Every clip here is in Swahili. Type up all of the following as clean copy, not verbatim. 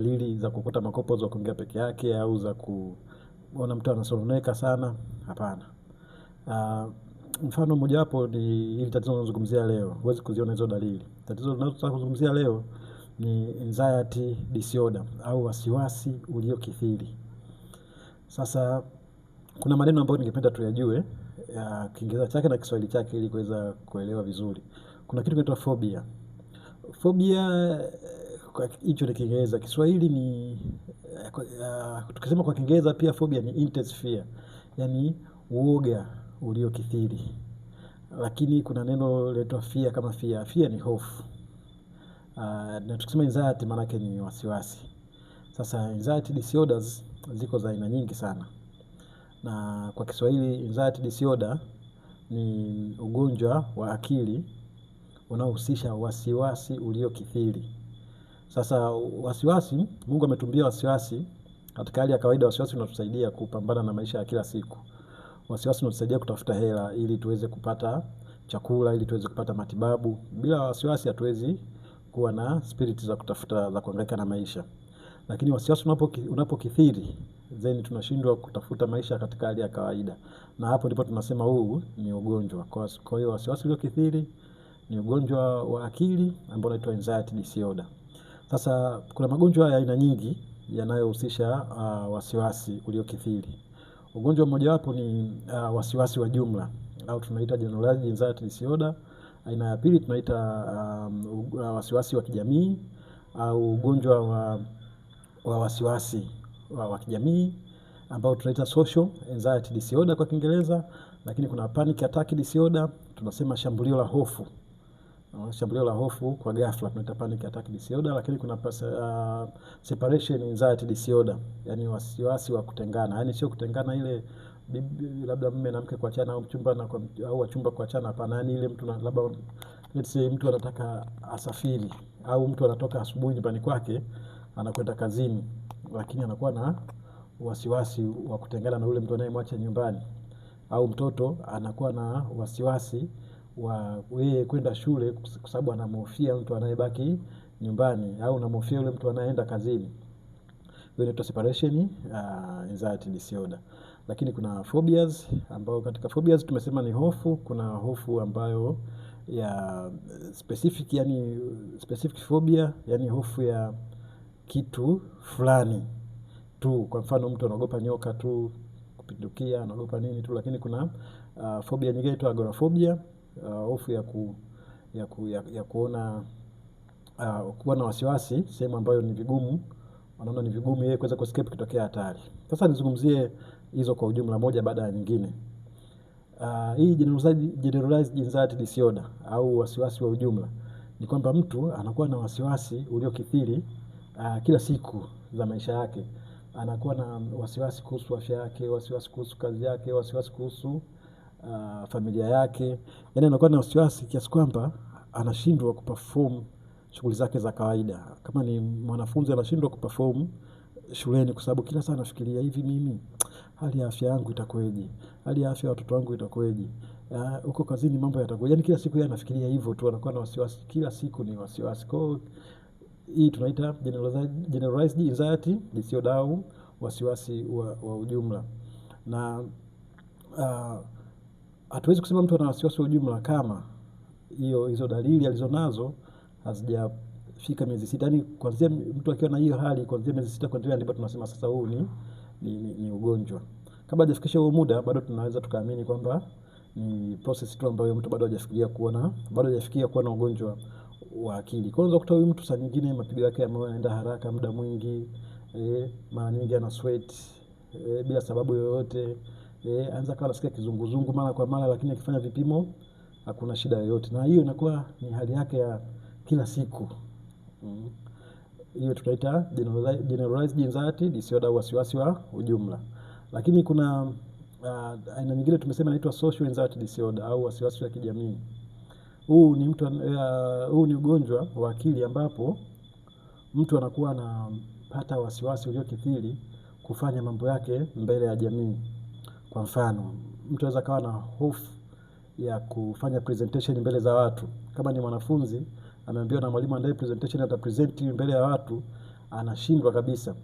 dalili za kukuta makopo za kuongea peke yake au za kuona mtu anasononeka sana, hapana. Mfano mojawapo ni hili tatizo tunalozungumzia leo, huwezi kuziona hizo dalili. Tatizo tunalotaka kuzungumzia leo ni anxiety disorder au wasiwasi uliokithiri. Sasa kuna maneno ambayo ningependa tuyajue ya Kiingereza chake na Kiswahili chake ili kuweza kuelewa vizuri. Kuna kitu kinaitwa phobia. Phobia hicho ni Kiingereza. Kiswahili ni tukisema kwa Kiingereza pia phobia ni intense fear, yaani uoga uliokithiri. Lakini kuna neno linaitwa fear kama fear. Fear ni hofu. Na tukisema anxiety maana yake ni wasiwasi. Sasa anxiety disorders ziko za aina nyingi sana. Na kwa Kiswahili anxiety disorder ni ugonjwa wa akili unaohusisha wasiwasi uliokithiri. Sasa wasiwasi, Mungu ametumbia wasiwasi. Katika hali ya kawaida wasiwasi unatusaidia kupambana na maisha ya kila siku. Wasiwasi unatusaidia kutafuta hela ili tuweze kupata chakula, ili tuweze kupata matibabu. Bila wasiwasi hatuwezi kuwa na spirit za kutafuta, za kuhangaika na maisha. Lakini wasiwasi unapokithiri, then tunashindwa kutafuta maisha katika hali ya kawaida. Na hapo ndipo tunasema huu ni ugonjwa. Kwa hiyo wasiwasi uliokithiri ni ugonjwa wa akili ambao unaitwa anxiety disorder. Sasa kuna magonjwa ya aina nyingi yanayohusisha wasiwasi uliokithiri. Ugonjwa mmojawapo ni wasiwasi wa jumla au tunaita generalized anxiety disorder. Aina ya pili tunaita wasiwasi wa kijamii au ugonjwa wa wasiwasi wa kijamii ambao tunaita social anxiety disorder kwa Kiingereza. Lakini kuna panic attack disorder, tunasema shambulio la hofu. Shambulio la hofu kwa ghafla tunaita panic attack disorder. Lakini kuna separation anxiety disorder, yani wasiwasi wa kutengana. Yani sio kutengana ile labda mume na mke kuachana au mchumba na au wachumba kuachana, hapana. Yani ile mtu labda let's say mtu anataka asafiri au mtu anatoka asubuhi nyumbani kwake anakwenda kazini, lakini anakuwa na wasiwasi wa kutengana na ule mtu anayemwacha nyumbani. Au mtoto anakuwa na wasiwasi wa yeye kwenda shule kwa sababu anamhofia mtu anayebaki nyumbani au anamhofia yule mtu anayeenda kazini. Hiyo inaitwa separation anxiety disorder. Lakini kuna phobias, ambao katika phobias tumesema ni hofu. Kuna hofu ambayo ya specific, yani specific phobia, yani hofu ya kitu fulani tu. Kwa mfano mtu anaogopa nyoka tu kupindukia, anaogopa nini tu. Lakini kuna phobia nyingine inaitwa agoraphobia, hofu ya kuona kuwa na wasiwasi sehemu ambayo ni vigumu, wanaona ni vigumu yeye kuweza kuescape kitokea hatari. Sasa nizungumzie hizo kwa ujumla moja baada ya nyingine. Hii generalized anxiety disorder au wasiwasi wa ujumla ni kwamba mtu anakuwa na wasiwasi uliokithiri kila siku za maisha yake. Anakuwa na wasiwasi kuhusu afya yake, wasiwasi kuhusu kazi yake, wasiwasi kuhusu familia yake. Yaani anakuwa na wasiwasi kiasi kwamba anashindwa kuperform shughuli zake za kawaida. Kama ni mwanafunzi anashindwa kuperform shuleni kwa sababu kila saa anafikiria, hivi mimi hali ya afya yangu itakuwaje? Hali ya afya ya watoto wangu itakuwaje? Huko kazini mambo yatakuwaje? Yaani kila siku yeye anafikiria hivyo tu, anakuwa na wasiwasi kila siku, ni wasiwasi. Kwa hiyo hii tunaita generalized anxiety disorder au wasiwasi wa ujumla. Na hatuwezi kusema mtu ana wasiwasi wa ujumla kama hizo dalili alizonazo hazijafika miezi 6. Yaani kuanzia mtu akiwa na hiyo hali kuanzia miezi 6 kuendelea ndipo tunasema sasa huu ni ugonjwa. Kabla hajafikisha huo muda bado tunaweza tukaamini kwamba ni process tu ambayo mtu bado hajafikia kuwa na ugonjwa wa akili. Kwa hiyo kutoa huyu mtu saa nyingine mapigo yake yanaenda haraka muda mwingi, mara nyingi ana sweat bila sababu yoyote, anza kawa anasikia kizunguzungu mara kwa mara, lakini akifanya vipimo hakuna shida yoyote. Na hiyo inakuwa ni hali yake ya kila siku. Hiyo tunaita generalized anxiety disorder au wasiwasi wa ujumla. Lakini kuna aina nyingine tumesema inaitwa social anxiety disorder au wasiwasi wa kijamii. Huu ni ugonjwa wa akili ambapo mtu anakuwa anapata wasiwasi uliokithiri kufanya mambo yake mbele ya jamii. Kwa mfano, mtu anaweza kawa na hofu ya kufanya presentation mbele za watu. Kama ni mwanafunzi, ameambiwa na mwalimu andae presentation, atapresent mbele ya watu, anashindwa kabisa.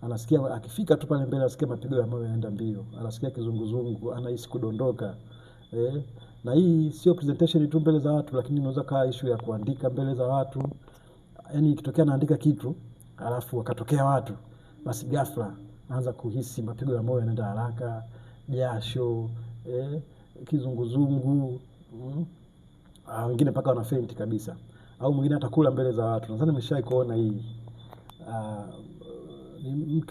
Anasikia akifika tu pale mbele, anasikia mapigo ya moyo yanaenda mbio, anasikia kizunguzungu, anahisi kudondoka. Na hii sio presentation tu mbele za watu, lakini inaweza kaa issue ya kuandika mbele za watu. Yaani ikitokea naandika kitu alafu wakatokea watu, basi ghafla naanza kuhisi mapigo ya moyo yanaenda haraka, jasho, kizunguzungu, wengine mpaka wana faint kabisa, au mwingine atakula mbele za watu. Nadhani nimeshai kuona hii. Ni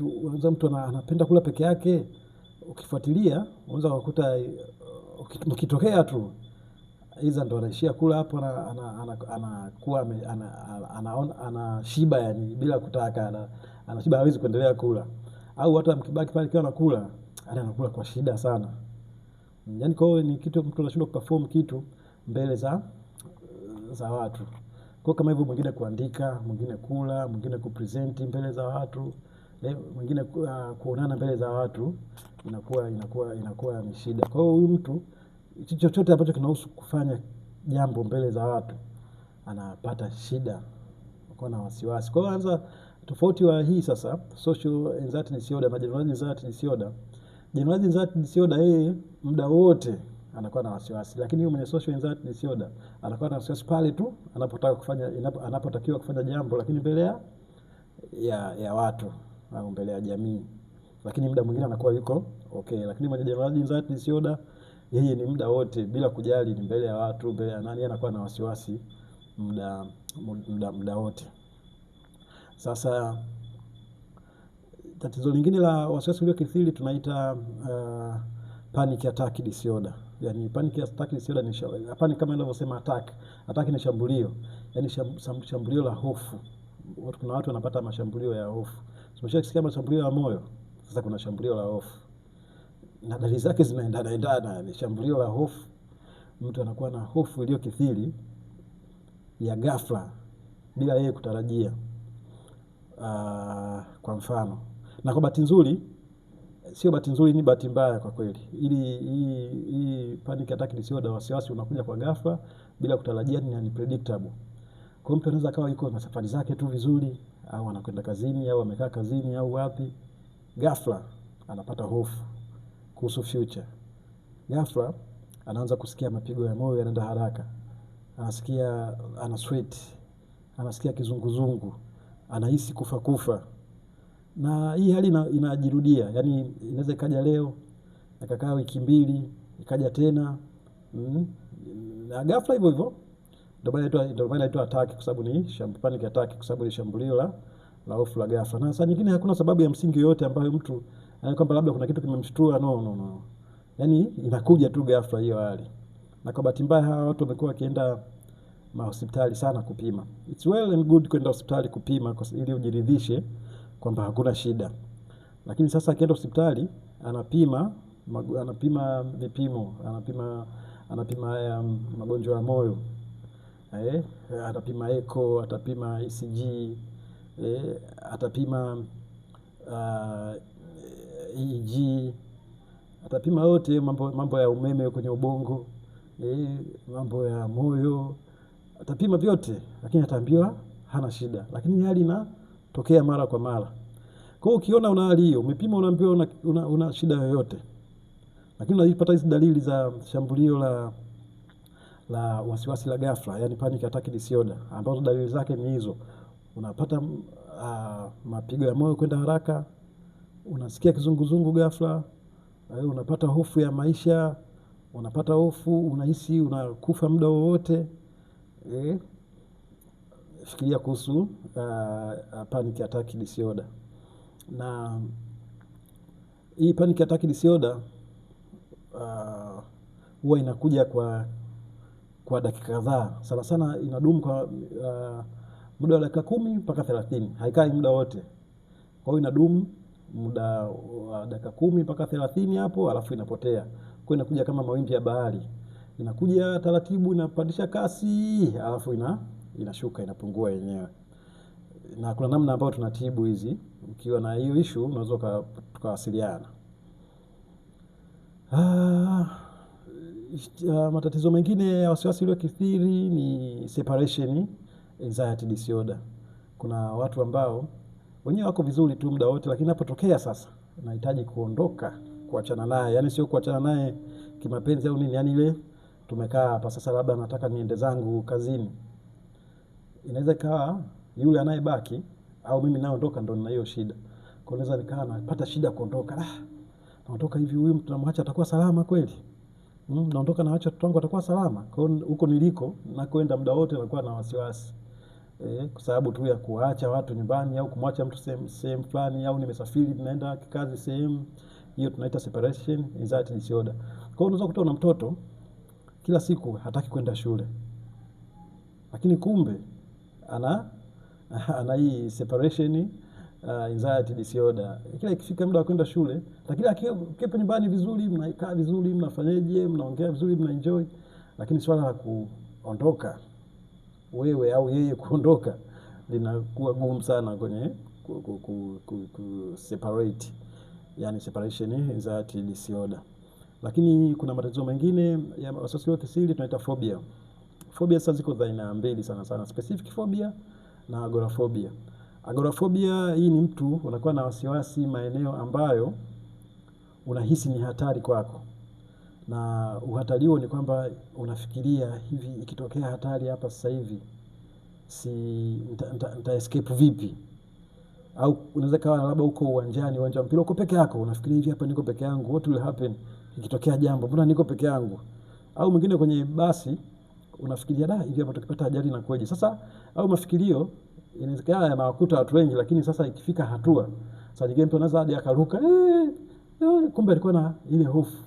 mtu anapenda kula peke yake. Ukifuatilia unaweza kukuta ukitokea tu hizo ndo anaishia kula hapo, anakuwa anashiba, yani bila kutaka, anashiba, hawezi kuendelea kula. Au hata mkibaki pale kwa anakula, anakula kwa shida sana. Yani kwa hiyo ni kitu mtu anashindwa kuperform kitu mbele za watu. Kwa kama hivyo, mwingine kuandika, mwingine kula, mwingine kupresent mbele za watu, mwingine kuonana mbele za watu, inakuwa ni shida. Kwa hiyo huyu mtu chochote ambacho kinahusu kufanya jambo mbele za watu anapata shida, anakuwa na wasiwasi. Kwa hiyo anza tofauti wa hii sasa social anxiety disorder na general anxiety disorder. General anxiety disorder yeye muda wote anakuwa na wasiwasi, lakini yule mwenye social anxiety disorder anakuwa na wasiwasi pale tu anapotakiwa kufanya jambo, lakini mbele ya watu au mbele ya jamii, lakini muda mwingine anakuwa yuko okay. Lakini mwenye general anxiety disorder yeye ni muda wote, bila kujali ni mbele ya watu, mbele ya nani, anakuwa na wasiwasi muda wote. Sasa tatizo lingine la wasiwasi uliokithiri tunaita panic attack disorder. Yani panic attack disorder ni panic kama ninavyosema attack ni shambulio. Yani shambulio la hofu. Kuna watu wanapata mashambulio ya hofu. Tumeshasikia mashambulio ya moyo, sasa kuna shambulio la hofu. Na dalili zake zinaendana. Ni shambulio la hofu. Mtu anakuwa na hofu iliyokithiri ya ghafla bila yeye kutarajia. Kwa mfano, na kwa bahati nzuri, sio bahati nzuri, ni bahati mbaya kwa kweli. Hii panic attack disorder, wasiwasi unakuja kwa ghafla bila kutarajia, ni unpredictable. Kwa mtu anaweza akawa yuko na safari zake tu vizuri, au anakwenda kazini, au amekaa kazini, au wapi, ghafla anapata hofu kuhusu future. Ghafla anaanza kusikia mapigo ya moyo yanaenda haraka, anasikia ana sweat, anasikia kizunguzungu, anahisi kufa. Na hii hali inajirudia, yani inaweza ikaja leo, ikakaa wiki mbili, ikaja tena, na ghafla hivyo. Ndio maana inaitwa attack, kwa sababu ni panic attack, kwa sababu ni shambulio la hofu la ghafla. Na saa nyingine hakuna sababu ya msingi yoyote ambayo mtu kwamba labda kuna kitu kimemshtua. No. Yani inakuja tu ghafla hiyo hali. Na kwa bahati mbaya hawa watu wamekuwa wakienda hospitali sana kupima. It's well and good kwenda hospitali kupima ili ujiridhishe kwamba hakuna shida. Lakini sasa akienda hospitali anapima vipimo, anapima haya magonjwa ya moyo. Atapima echo, atapima ECG, atapima EEG, atapima yote mambo ya umeme kwenye ubongo, mambo ya moyo, atapima vyote, lakini ataambiwa hana shida. Lakini hali inatokea mara kwa mara. Kwa hiyo ukiona una hali hiyo, umepima, unaambiwa una shida yoyote, lakini unapata hizo dalili za shambulio la wasiwasi la ghafla, yani panic attack disorder, ambazo dalili zake ni hizo. Unapata mapigo ya moyo kwenda haraka, unasikia kizunguzungu ghafla, unapata hofu ya maisha, unapata hofu, unahisi unakufa muda wowote. Fikiria kuhusu panic attack disorder. Na hii panic attack disorder huwa inakuja kwa dakika kadhaa. Sana inadumu kwa muda wa dakika 10 mpaka 30. Haikai muda wote. Kwa hiyo inadumu muda wa dakika 10 mpaka 30 hapo, alafu inapotea. Kwa hiyo inakuja kama mawimbi ya bahari. Inakuja taratibu, inapandisha kasi, alafu inashuka, inapungua yenyewe. Na kuna namna ambayo tunatibu hizi. Ukiwa na hiyo issue unaweza tukawasiliana. Matatizo mengine ya wasiwasi uliokithiri ni separation anxiety disorder. Kuna watu ambao wenyewe wako vizuri tu muda wote, lakini napotokea sasa nahitaji kuondoka, kuachana naye, yani sio kuachana naye kimapenzi au nini, yani ile tumekaa hapa sasa, labda nataka niende zangu kazini, inaweza ikawa yule anayebaki au mimi naondoka ndo nina hiyo shida. Kwa hiyo naweza nikaa napata shida kuondoka. Naondoka hivi, huyu mtu namwacha atakuwa salama kweli? Naondoka naacha watoto wangu atakuwa salama? Kwa hiyo huko niliko nakwenda muda wote nakuwa na wasiwasi. Kwa sababu tu ya kuacha watu nyumbani au kumwacha mtu sehemu fulani, au nimesafiri naenda kikazi sehemu, hiyo tunaita separation anxiety disorder. Kwa hiyo unaweza kukuta una mtoto kila siku hataki kwenda shule, lakini kumbe ana hii separation anxiety disorder. Kila ikifika muda wa kwenda shule, lakini akiwa nyumbani vizuri, mnakaa vizuri, mnafanyaje, mnaongea vizuri, mnaenjoy, lakini swala la kuondoka wewe au yeye kuondoka linakuwa gumu sana kwenye separate, yani separation anxiety disorder. Lakini kuna matatizo mengine ya wasiwasi wa kisiri tunaita phobia. Phobia sasa ziko za aina mbili sana sana, specific phobia na agoraphobia. Agoraphobia hii ni mtu unakuwa na wasiwasi maeneo ambayo unahisi ni hatari kwako, na uhatari huo ni kwamba unafikiria hivi, ikitokea hatari hapa sasa hivi nita escape vipi? Au unaweza kawa labda uko uwanja wa mpira, uko peke yako, unafikiria hivi, hapa niko peke yangu, what will happen ikitokea jambo, mbona niko peke yangu? Au mwingine kwenye basi unafikiria hivi, hapa tukipata ajali inakuwaje? Sasa au mafikirio inawezekana yanawakuta watu wengi, lakini sasa ikifika hatua sasa nyingine mtu anaweza hadi akaruka, kumbe alikuwa na ile hofu.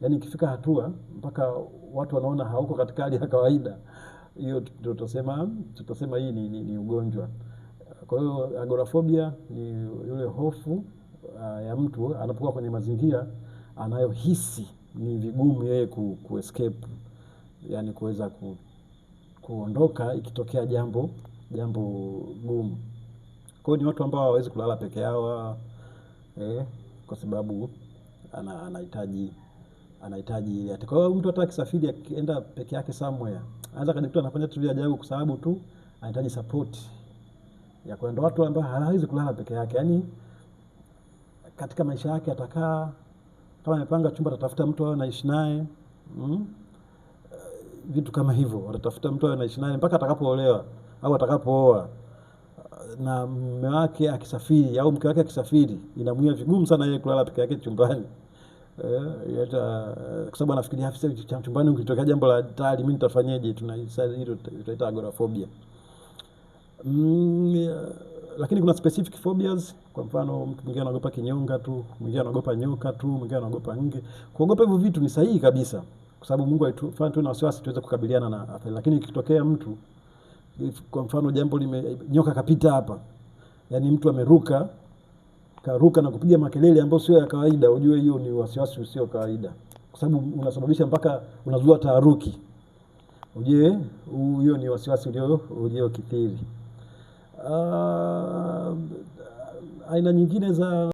Yani ikifika hatua mpaka watu wanaona hauko katika hali ya kawaida, hiyo tutasema hii ni ugonjwa. Kwa hiyo agoraphobia ni yule hofu ya mtu anapokuwa kwenye mazingira anayohisi ni vigumu yeye kuescape, yani kuweza kuondoka ikitokea jambo gumu. Kwa hiyo ni watu ambao hawawezi kulala peke yao, kwa sababu anahitaji. Kwa hiyo mtu hata akisafiri akienda peke yake somewhere, anaweza kujikuta anafanya vitu vya ajabu kwa sababu tu anahitaji support ya kwenda. Watu ambao hawawezi kulala peke yake, yani katika maisha yake atakaa kama amepanga chumba, atatafuta mtu awe anaishi naye, vitu kama hivyo, atatafuta mtu awe anaishi naye mpaka atakapoolewa au atakapooa. Na mume wake akisafiri au mke wake akisafiri, inamwia vigumu sana yeye kulala peke yake chumbani, kwa sababu anafikiria afisa chumbani, ukitokea jambo la hatari mimi nitafanyaje? Tunaita agoraphobia. Lakini kuna specific phobias. Kwa mfano mtu mwingine anaogopa kinyonga tu, mwingine anaogopa nyoka tu, mwingine anaogopa nge. Kuogopa hivyo vitu ni sahihi kabisa, kwa sababu Mungu alitufanya tuwe na wasiwasi tuweze kukabiliana na athari. Lakini ikitokea mtu, kwa mfano jambo nyoka kapita hapa, yani mtu ameruka na kupiga makelele ambayo sio ya kawaida, ujue hiyo ni wasiwasi usio kawaida, kwa sababu unasababisha mpaka unazua taharuki. Ujue hiyo ni wasiwasi uliokithiri. Aina nyingine za